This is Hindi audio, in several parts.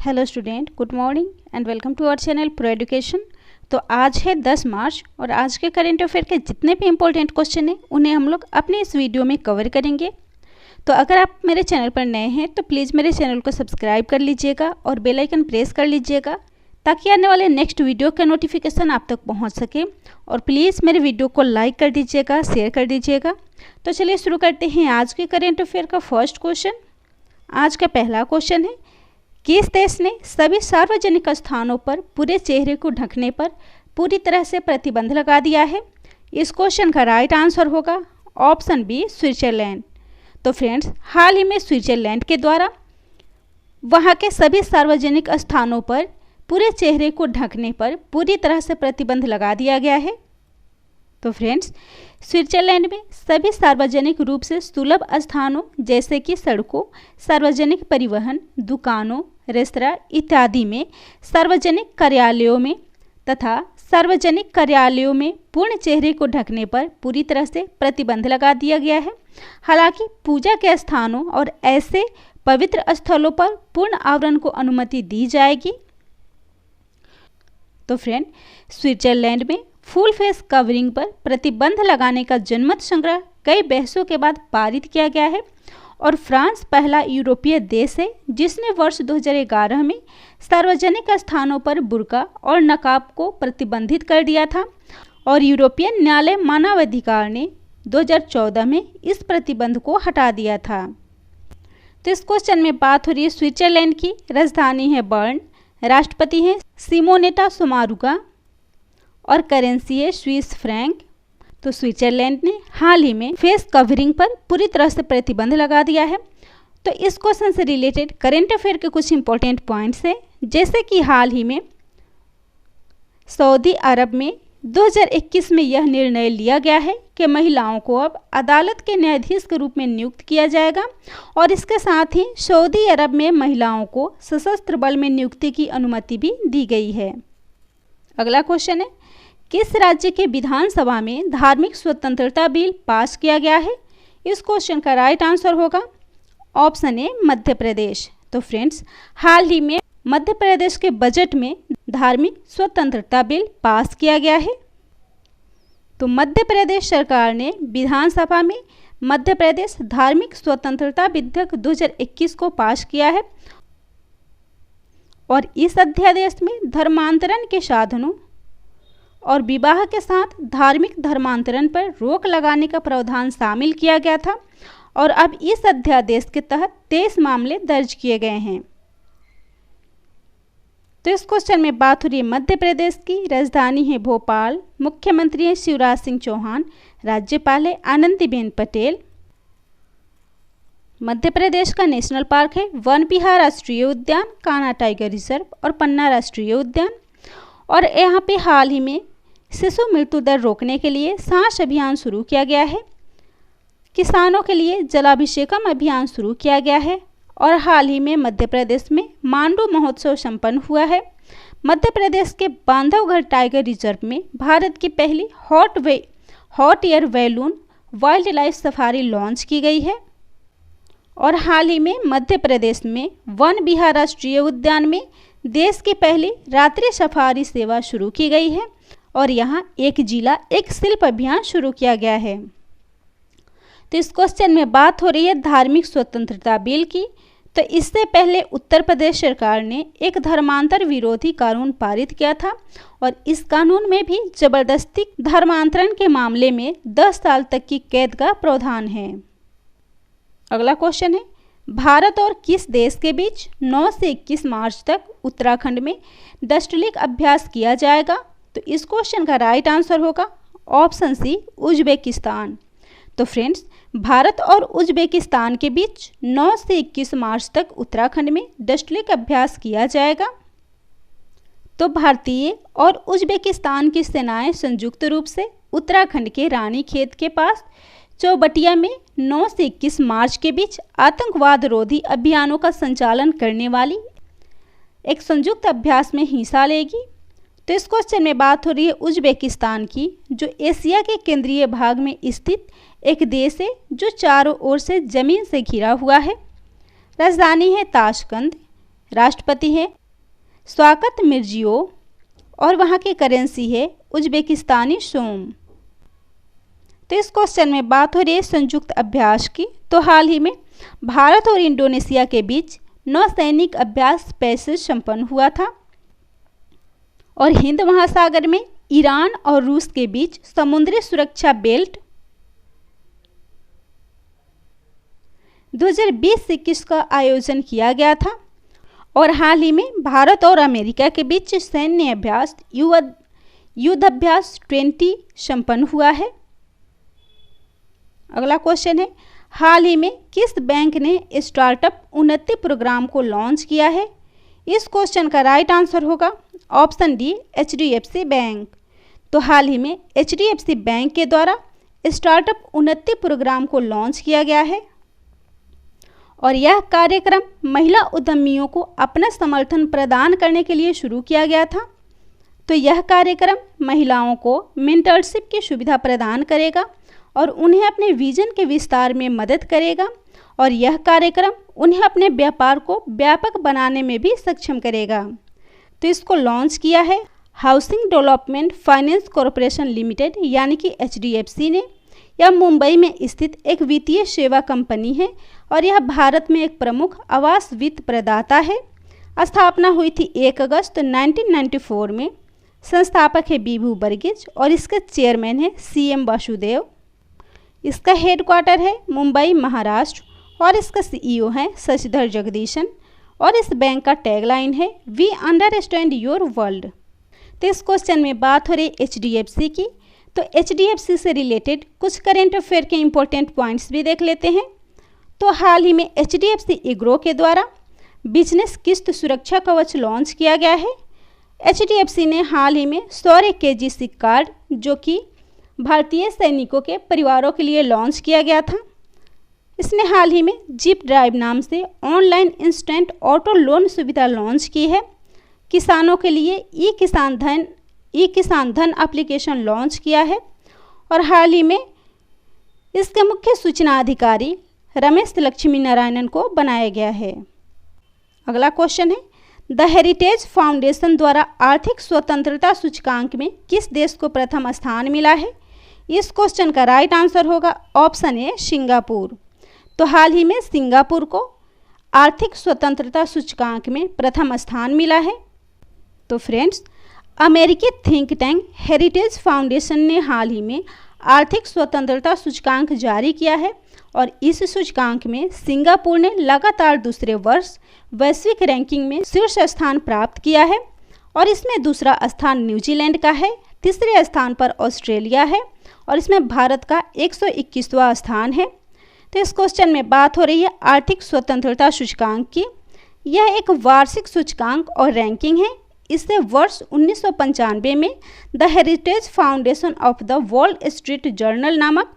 Hello student, good morning and welcome to our channel pro education. तो आज है 10 मार्च और आज के करंट अफेयर के जितने भी इंपॉर्टेंट क्वेश्चन हैं उन्हें हम लोग अपने इस वीडियो में कवर करेंगे। तो अगर आप मेरे चैनल पर नए हैं तो प्लीज़ मेरे चैनल को सब्सक्राइब कर लीजिएगा और बेल आइकन प्रेस कर लीजिएगा ताकि आने वाले नेक्स्ट वीडियो का नोटिफिकेशन आप तक पहुँच सके। और प्लीज़ मेरे वीडियो को लाइक कर दीजिएगा, शेयर कर दीजिएगा। तो चलिए शुरू करते हैं आज के करंट अफेयर का फर्स्ट क्वेश्चन। आज का पहला क्वेश्चन है, किस देश ने सभी सार्वजनिक स्थानों पर पूरे चेहरे को ढकने पर पूरी तरह से प्रतिबंध लगा दिया है? इस क्वेश्चन का राइट आंसर होगा ऑप्शन बी, स्विट्जरलैंड। तो फ्रेंड्स, हाल ही में स्विट्जरलैंड के द्वारा वहां के सभी सार्वजनिक स्थानों पर पूरे चेहरे को ढकने पर पूरी तरह से प्रतिबंध लगा दिया गया है। तो फ्रेंड्स, स्विट्जरलैंड में सभी सार्वजनिक रूप से सुलभ स्थानों जैसे कि सड़कों, सार्वजनिक परिवहन, दुकानों, रेस्तरां इत्यादि में, सार्वजनिक कार्यालयों में तथा सार्वजनिक कार्यालयों में पूर्ण चेहरे को ढकने पर पूरी तरह से प्रतिबंध लगा दिया गया है। हालांकि पूजा के स्थानों और ऐसे पवित्र स्थलों पर पूर्ण आवरण को अनुमति दी जाएगी। तो फ्रेंड, स्विट्जरलैंड में फुल फेस कवरिंग पर प्रतिबंध लगाने का जनमत संग्रह कई बहसों के बाद पारित किया गया है और फ्रांस पहला यूरोपीय देश है जिसने वर्ष 2011 में सार्वजनिक स्थानों पर बुर्का और नकाब को प्रतिबंधित कर दिया था और यूरोपियन न्यायालय मानवाधिकार ने 2014 में इस प्रतिबंध को हटा दिया था। तो इस क्वेश्चन में बात हो रही है स्विट्जरलैंड की। राजधानी है बर्न, राष्ट्रपति हैं सिमोनेटा सोमारुगा और करेंसी है स्विस फ्रैंक। तो स्विट्जरलैंड ने हाल ही में फेस कवरिंग पर पूरी तरह से प्रतिबंध लगा दिया है। तो इस क्वेश्चन से रिलेटेड करंट अफेयर के कुछ इंपॉर्टेंट पॉइंट्स हैं, जैसे कि हाल ही में सऊदी अरब में 2021 में यह निर्णय लिया गया है कि महिलाओं को अब अदालत के न्यायाधीश के रूप में नियुक्त किया जाएगा और इसके साथ ही सऊदी अरब में महिलाओं को सशस्त्र बल में नियुक्ति की अनुमति भी दी गई है। अगला क्वेश्चन है, किस राज्य के विधानसभा में धार्मिक स्वतंत्रता बिल पास किया गया है? इस क्वेश्चन का राइट आंसर होगा ऑप्शन ए, मध्य प्रदेश। तो फ्रेंड्स, हाल ही में मध्य प्रदेश के बजट में धार्मिक स्वतंत्रता बिल पास किया गया है। तो मध्य प्रदेश सरकार ने विधानसभा में मध्य प्रदेश धार्मिक स्वतंत्रता विधेयक 2021 को पास किया है और इस अध्यादेश में धर्मांतरण के साधनों और विवाह के साथ धार्मिक धर्मांतरण पर रोक लगाने का प्रावधान शामिल किया गया था और अब इस अध्यादेश के तहत 23 मामले दर्ज किए गए हैं। तो इस क्वेश्चन में बात हो रही है मध्य प्रदेश की। राजधानी है भोपाल, मुख्यमंत्री हैं शिवराज सिंह चौहान, राज्यपाल है आनंदीबेन पटेल। मध्य प्रदेश का नेशनल पार्क है वन विहार राष्ट्रीय उद्यान, कान्हा टाइगर रिजर्व और पन्ना राष्ट्रीय उद्यान। और यहाँ पे हाल ही में शिशु मृत्यु दर रोकने के लिए सांस अभियान शुरू किया गया है। किसानों के लिए जलाभिषेकम अभियान शुरू किया गया है और हाल ही में मध्य प्रदेश में मांडू महोत्सव संपन्न हुआ है। मध्य प्रदेश के बांधवगढ़ टाइगर रिजर्व में भारत की पहली hot air balloon wild life safari launch की गई है और हाल ही में मध्य प्रदेश में वन विहार राष्ट्रीय उद्यान में देश की पहली रात्रि सफारी सेवा शुरू की गई है और यहाँ एक जिला एक शिल्प अभियान शुरू किया गया है। तो इस क्वेश्चन में बात हो रही है धार्मिक स्वतंत्रता बिल की। तो इससे पहले उत्तर प्रदेश सरकार ने एक धर्मांतर विरोधी कानून पारित किया था और इस कानून में भी जबरदस्ती धर्मांतरण के मामले में 10 साल तक की कैद का प्रावधान है। अगला क्वेश्चन है, भारत और किस देश के बीच 9 से 21 मार्च तक उत्तराखंड में डस्टलिक अभ्यास किया जाएगा? तो इस क्वेश्चन का राइट आंसर होगा ऑप्शन सी, उज्बेकिस्तान। तो फ्रेंड्स, भारत और उज्बेकिस्तान के बीच 9 से 21 मार्च तक उत्तराखंड में डस्टलिक अभ्यास किया जाएगा। तो भारतीय और उज्बेकिस्तान की सेनाएं संयुक्त रूप से उत्तराखंड के रानीखेत के पास चौबटिया में 9 से 21 मार्च के बीच आतंकवाद रोधी अभियानों का संचालन करने वाली एक संयुक्त अभ्यास में हिस्सा लेगी। तो इस क्वेश्चन में बात हो रही है उज्बेकिस्तान की, जो एशिया के केंद्रीय भाग में स्थित एक देश है जो चारों ओर से जमीन से घिरा हुआ है। राजधानी है ताशकंद, राष्ट्रपति हैं शौकत मिर्जियोयेव और वहाँ की करेंसी है उज़्बेकिस्तानी सोम। तो इस क्वेश्चन में बात हो रही है संयुक्त अभ्यास की। तो हाल ही में भारत और इंडोनेशिया के बीच नौसैनिक अभ्यास पैसे संपन्न हुआ था और हिंद महासागर में ईरान और रूस के बीच समुद्री सुरक्षा बेल्ट 2020-21 का आयोजन किया गया था और हाल ही में भारत और अमेरिका के बीच सैन्य अभ्यास युद्धाभ्यास 20 संपन्न हुआ है। अगला क्वेश्चन है, हाल ही में किस बैंक ने स्टार्टअप उन्नति प्रोग्राम को लॉन्च किया है? इस क्वेश्चन का राइट आंसर होगा ऑप्शन डी HDFC बैंक। तो हाल ही में HDFC बैंक के द्वारा स्टार्टअप उन्नति प्रोग्राम को लॉन्च किया गया है और यह कार्यक्रम महिला उद्यमियों को अपना समर्थन प्रदान करने के लिए शुरू किया गया था। तो यह कार्यक्रम महिलाओं को मेंटरशिप की सुविधा प्रदान करेगा और उन्हें अपने विजन के विस्तार में मदद करेगा और यह कार्यक्रम उन्हें अपने व्यापार को व्यापक बनाने में भी सक्षम करेगा। तो इसको लॉन्च किया है housing development finance corporation limited यानी कि HDFC ने। यह मुंबई में स्थित एक वित्तीय सेवा कंपनी है और यह भारत में एक प्रमुख आवास वित्त प्रदाता है। स्थापना हुई थी 1 अगस्त 1994 में। संस्थापक है बीभू वर्गीज और इसके चेयरमैन है CM वासुदेव। इसका हेडक्वार्टर है मुंबई महाराष्ट्र और इसका CEO है शशिधर जगदीशन और इस बैंक का टैगलाइन है वी अंडरस्टैंड योर वर्ल्ड। तो इस क्वेश्चन में बात हो रही HDFC की। तो HDFC से रिलेटेड कुछ करेंट अफेयर के इंपॉर्टेंट पॉइंट्स भी देख लेते हैं। तो हाल ही में HDFC एग्रो के द्वारा बिजनेस किस्त सुरक्षा कवच लॉन्च किया गया है। HDFC ने हाल ही में 100 KGC कार्ड जो कि भारतीय सैनिकों के परिवारों के लिए लॉन्च किया गया था। इसने हाल ही में जिप ड्राइव नाम से ऑनलाइन इंस्टेंट ऑटो लोन सुविधा लॉन्च की है। किसानों के लिए ई किसान धन एप्लीकेशन लॉन्च किया है और हाल ही में इसके मुख्य सूचना अधिकारी रमेश लक्ष्मी नारायणन को बनाया गया है। अगला क्वेश्चन है, द हेरिटेज फाउंडेशन द्वारा आर्थिक स्वतंत्रता सूचकांक में किस देश को प्रथम स्थान मिला है? इस क्वेश्चन का राइट आंसर होगा ऑप्शन ए सिंगापुर। तो हाल ही में सिंगापुर को आर्थिक स्वतंत्रता सूचकांक में प्रथम स्थान मिला है। तो फ्रेंड्स, अमेरिकी थिंक टैंक हेरिटेज फाउंडेशन ने हाल ही में आर्थिक स्वतंत्रता सूचकांक जारी किया है और इस सूचकांक में सिंगापुर ने लगातार दूसरे वर्ष वैश्विक रैंकिंग में शीर्ष स्थान प्राप्त किया है और इसमें दूसरा स्थान न्यूजीलैंड का है, तीसरे स्थान पर ऑस्ट्रेलिया है और इसमें भारत का 121वां स्थान है। तो इस क्वेश्चन में बात हो रही है आर्थिक स्वतंत्रता सूचकांक की। यह एक वार्षिक सूचकांक और रैंकिंग है। इसे वर्ष 1995 में the heritage foundation of the wall street journal नामक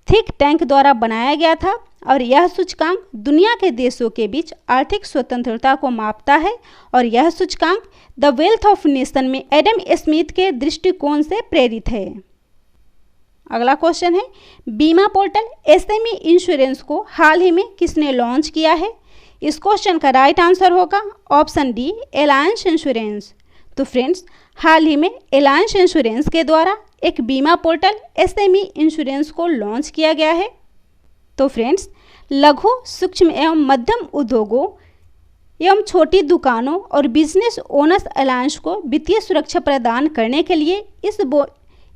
थिंक टैंक द्वारा बनाया गया था और यह सूचकांक दुनिया के देशों के बीच आर्थिक स्वतंत्रता को मापता है और यह सूचकांक द वेल्थ ऑफ नेशन में एडम स्मिथ के दृष्टिकोण से प्रेरित है। अगला क्वेश्चन है, बीमा पोर्टल SME इंश्योरेंस को हाल ही में किसने लॉन्च किया है? इस क्वेश्चन का राइट आंसर होगा ऑप्शन डी एलायंस इंश्योरेंस। तो फ्रेंड्स, हाल ही में एलायंस इंश्योरेंस के द्वारा एक बीमा पोर्टल SME इंश्योरेंस को लॉन्च किया गया है। तो फ्रेंड्स, लघु सूक्ष्म एवं मध्यम उद्योगों एवं छोटी दुकानों और बिजनेस ओनर्स अलायंस को वित्तीय सुरक्षा प्रदान करने के लिए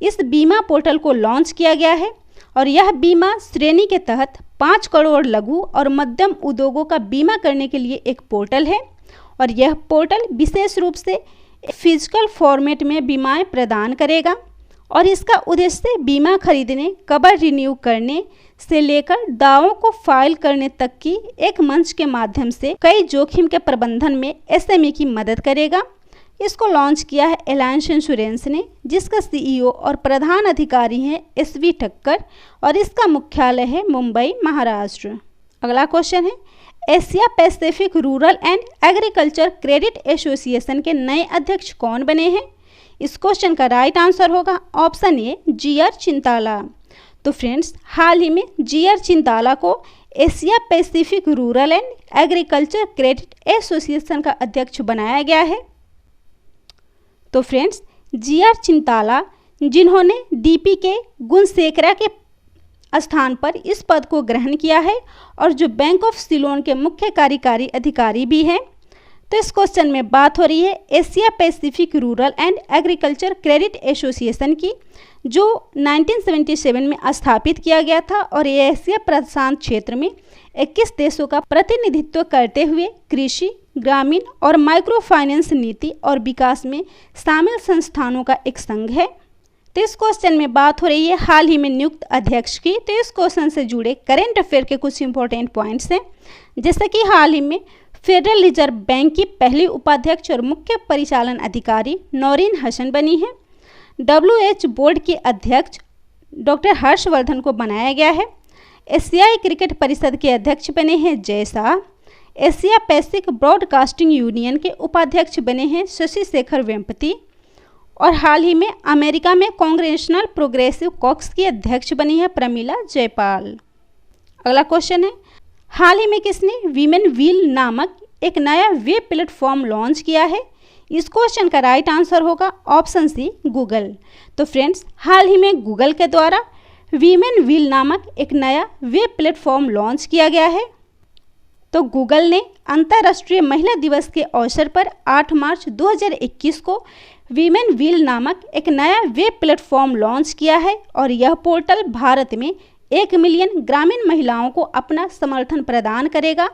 इस बीमा पोर्टल को लॉन्च किया गया है और यह बीमा श्रेणी के तहत 5 करोड़ लघु और मध्यम उद्योगों का बीमा करने के लिए एक पोर्टल है और यह पोर्टल विशेष रूप से फिजिकल फॉर्मेट में बीमाएं प्रदान करेगा और इसका उद्देश्य बीमा खरीदने, कवर रिन्यू करने से लेकर दावों को फाइल करने तक की एक मंच के माध्यम से कई जोखिम के प्रबंधन में SME की मदद करेगा। इसको लॉन्च किया है एलायंस इंश्योरेंस ने, जिसका CEO और प्रधान अधिकारी हैं SV ठक्कर और इसका मुख्यालय है मुंबई, महाराष्ट्र। अगला क्वेश्चन है, Asia Pacific rural and agriculture credit association के नए अध्यक्ष कौन बने हैं? इस क्वेश्चन का राइट आंसर होगा ऑप्शन ए GR चिंताला। तो फ्रेंड्स, हाल ही में GR चिंताला को Asia Pacific rural and agriculture credit association का अध्यक्ष बनाया गया है? तो फ्रेंड्स, GR चिंताला, जिन्होंने DP के गुणशेखरा के स्थान पर इस पद को ग्रहण किया है और जो बैंक ऑफ सिलोन के मुख्य कार्यकारी अधिकारी भी हैं। तो इस क्वेश्चन में बात हो रही है Asia Pacific rural and agriculture credit association की, जो 1977 में स्थापित किया गया था और ये एशिया प्रशांत क्षेत्र में 21 देशों का प्रतिनिधित्व करते हुए कृषि, ग्रामीण और माइक्रो फाइनेंस नीति और विकास में शामिल संस्थानों का एक संघ है। तो इस क्वेश्चन में बात हो रही है हाल ही में नियुक्त अध्यक्ष की। तो इस क्वेश्चन से जुड़े करेंट अफेयर के कुछ इंपॉर्टेंट पॉइंट्स हैं, जैसे कि हाल ही में फेडरल रिजर्व बैंक की पहली उपाध्यक्ष और मुख्य परिचालन अधिकारी नौरीन हसन बनी है। WHO बोर्ड के अध्यक्ष डॉक्टर हर्षवर्धन को बनाया गया है। एशियाई क्रिकेट परिषद के अध्यक्ष बने हैं Jay Shah. Asia Pacific broadcasting union के उपाध्यक्ष बने हैं शशि शेखर वेम्पति। और हाल ही में अमेरिका में कांग्रेशनल प्रोग्रेसिव कॉक्स की अध्यक्ष बनी है प्रमिला जयपाल। अगला क्वेश्चन है, हाल ही में किसने वीमेन व्हील नामक एक नया वेब प्लेटफॉर्म लॉन्च किया है? इस क्वेश्चन का राइट आंसर होगा ऑप्शन सी, गूगल। तो फ्रेंड्स, हाल ही में गूगल के द्वारा वीमेन व्हील नामक एक नया वेब प्लेटफॉर्म लॉन्च किया गया है। तो गूगल ने अंतर्राष्ट्रीय महिला दिवस के अवसर पर 8 मार्च 2021 को वीमेन व्हील नामक एक नया वेब प्लेटफॉर्म लॉन्च किया है और यह पोर्टल भारत में 1 मिलियन ग्रामीण महिलाओं को अपना समर्थन प्रदान करेगा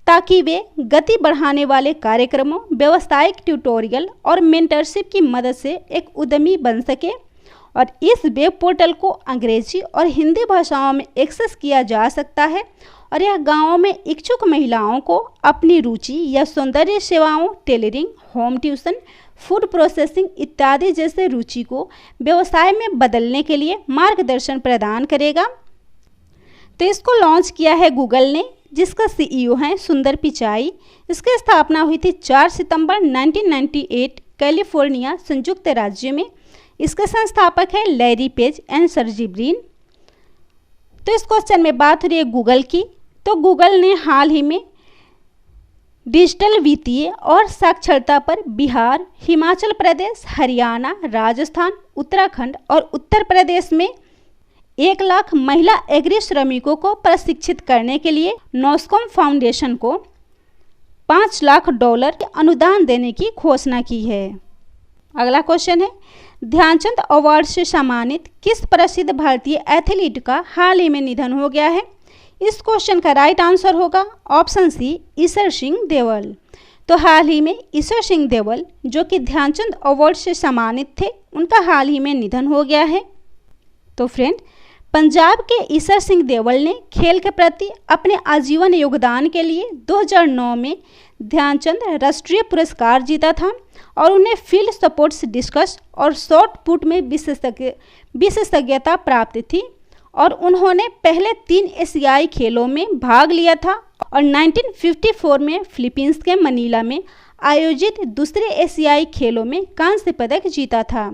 ताकि वे गति बढ़ाने वाले कार्यक्रमों, व्यावसायिक ट्यूटोरियल और मेंटरशिप की मदद से एक उद्यमी बन सके। और इस वेब पोर्टल को अंग्रेजी और हिंदी भाषाओं में एक्सेस किया जा सकता है और यह गांवों में इच्छुक महिलाओं को अपनी रुचि या सौंदर्य सेवाओं, tailoring, home tuition, food processing इत्यादि जैसे रुचि को व्यवसाय में बदलने के लिए मार्गदर्शन प्रदान करेगा। तो इसको लॉन्च किया है गूगल ने, जिसका CEO है सुंदर पिचाई। इसकी स्थापना हुई थी 4 सितंबर 1998 कैलिफोर्निया संयुक्त राज्य में। इसके संस्थापक है Larry page and Sergey Brin. तो इस क्वेश्चन में बात हो रही है गूगल की। तो गूगल ने हाल ही में डिजिटल वित्तीय और साक्षरता पर बिहार, हिमाचल प्रदेश, हरियाणा, राजस्थान, उत्तराखंड और उत्तर प्रदेश में 1 लाख महिला एग्री श्रमिकों को प्रशिक्षित करने के लिए नॉस्कॉम फाउंडेशन को $5 लाख के अनुदान देने की घोषणा की है। अगला क्वेश्चन है, ध्यानचंद अवार्ड से सम्मानित किस प्रसिद्ध भारतीय एथलीट का हाल ही में निधन हो गया है? इस क्वेश्चन का राइट आंसर होगा ऑप्शन सी, ईश्वर सिंह देवल। तो हाल ही में ईश्वर सिंह देवल, जो कि ध्यानचंद अवार्ड से सम्मानित थे, उनका हाल ही में निधन हो गया है। तो फ्रेंड, पंजाब के ईश्वर सिंह देवल ने खेल के प्रति अपने आजीवन योगदान के लिए 2009 में ध्यानचंद राष्ट्रीय पुरस्कार जीता था और उन्हें फील्ड स्पोर्ट्स डिस्कस और शॉट पुट में विशेषज्ञता प्राप्त थी और उन्होंने पहले 3 एशियाई खेलों में भाग लिया था और 1954 में फिलीपींस के मनीला में आयोजित दूसरे एशियाई खेलों में कांस्य पदक जीता था।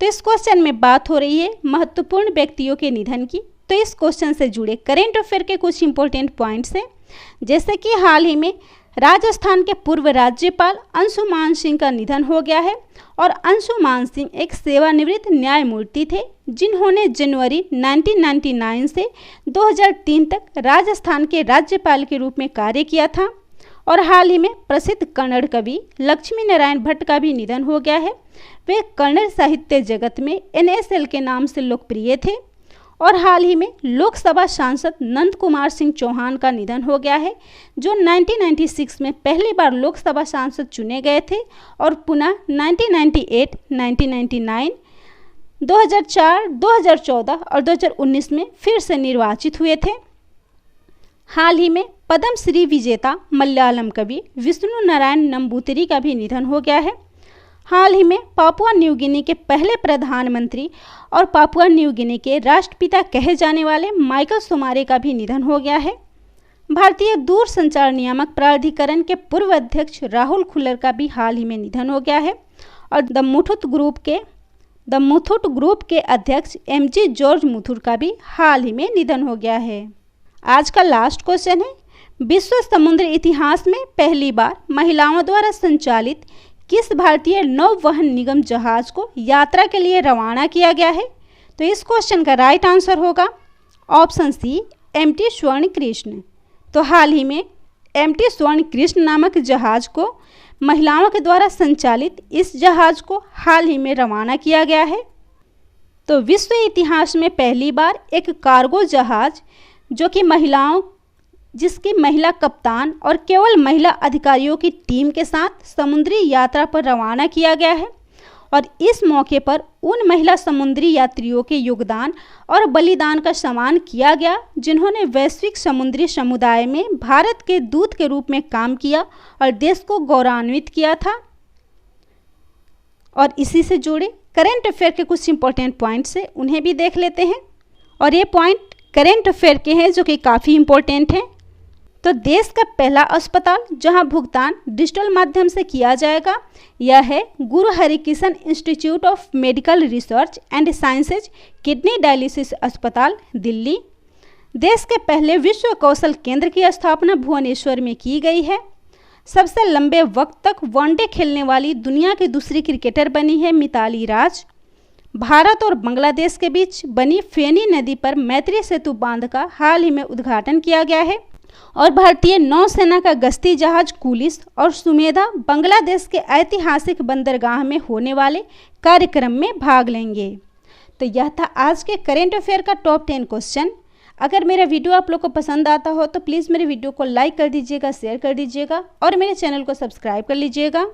तो इस क्वेश्चन में बात हो रही है महत्वपूर्ण व्यक्तियों के निधन की। तो इस क्वेश्चन से जुड़े करेंट अफेयर के कुछ इंपॉर्टेंट पॉइंट्स हैं, जैसे कि हाल ही में राजस्थान के पूर्व राज्यपाल अंशुमान सिंह का निधन हो गया है और अंशुमान सिंह एक सेवानिवृत्त न्यायमूर्ति थे, जिन्होंने जनवरी 1999 से 2003 तक राजस्थान के राज्यपाल के रूप में कार्य किया था। और हाल ही में प्रसिद्ध कन्नड़ कवि लक्ष्मी नारायण भट्ट का भी निधन हो गया है। वे कन्नड़ साहित्य जगत में NSL के नाम से लोकप्रिय थे। और हाल ही में लोकसभा सांसद नंद कुमार सिंह चौहान का निधन हो गया है, जो 1996 में पहली बार लोकसभा सांसद चुने गए थे और पुनः 1998, 1999, 2004, 2014 और 2019 में फिर से निर्वाचित हुए थे। हाल ही में पद्म श्री विजेता मलयालम कवि विष्णु नारायण नंबूतिरी का भी निधन हो गया है। हाल ही में पापुआ न्यू गिनी के पहले प्रधानमंत्री और पापुआ न्यू गिनी के राष्ट्रपिता कहे जाने वाले माइकल सोमारे का भी निधन हो गया है। भारतीय दूरसंचार नियामक प्राधिकरण के पूर्व अध्यक्ष राहुल खुल्लर का भी हाल ही में निधन हो गया है। और द मुथूट ग्रुप के अध्यक्ष MG जॉर्ज मुथूट का भी हाल ही में निधन हो गया है। आज का लास्ट क्वेश्चन है, विश्व समुद्र इतिहास में पहली बार महिलाओं द्वारा संचालित किस भारतीय नौवहन निगम जहाज को यात्रा के लिए रवाना किया गया है? तो इस क्वेश्चन का राइट आंसर होगा ऑप्शन सी, एमटी स्वर्ण कृष्ण। तो हाल ही में एमटी स्वर्ण कृष्ण नामक जहाज को महिलाओं के द्वारा संचालित इस जहाज को हाल ही में रवाना किया गया है। तो विश्व इतिहास में पहली बार एक कार्गो जहाज जो कि जिसकी महिला कप्तान और केवल महिला अधिकारियों की टीम के साथ समुद्री यात्रा पर रवाना किया गया है। और इस मौके पर उन महिला समुद्री यात्रियों के योगदान और बलिदान का सम्मान किया गया जिन्होंने वैश्विक समुद्री समुदाय में भारत के दूत के रूप में काम किया और देश को गौरवान्वित किया था। और इसी से जुड़े करेंट अफेयर के कुछ इंपॉर्टेंट पॉइंट्स हैं, उन्हें भी देख लेते हैं। और ये पॉइंट करेंट अफेयर के हैं जो कि काफ़ी इंपॉर्टेंट हैं। तो देश का पहला अस्पताल जहां भुगतान डिजिटल माध्यम से किया जाएगा यह है Guru Harikrishna institute of medical research and sciences kidney dialysis अस्पताल, दिल्ली। देश के पहले विश्व कौशल केंद्र की स्थापना भुवनेश्वर में की गई है। सबसे लंबे वक्त तक वनडे खेलने वाली दुनिया की दूसरी क्रिकेटर बनी है मिताली राज। भारत और बांग्लादेश के बीच बनी फेनी नदी पर मैत्री सेतु बांध का हाल ही में उद्घाटन किया गया है। और भारतीय नौसेना का गश्ती जहाज कुलिस और सुमेधा बांग्लादेश के ऐतिहासिक बंदरगाह में होने वाले कार्यक्रम में भाग लेंगे। तो यह था आज के करेंट अफेयर का टॉप 10 क्वेश्चन। अगर मेरा वीडियो आप लोग को पसंद आता हो तो प्लीज़ मेरे वीडियो को लाइक कर दीजिएगा, शेयर कर दीजिएगा और मेरे चैनल को सब्सक्राइब कर लीजिएगा।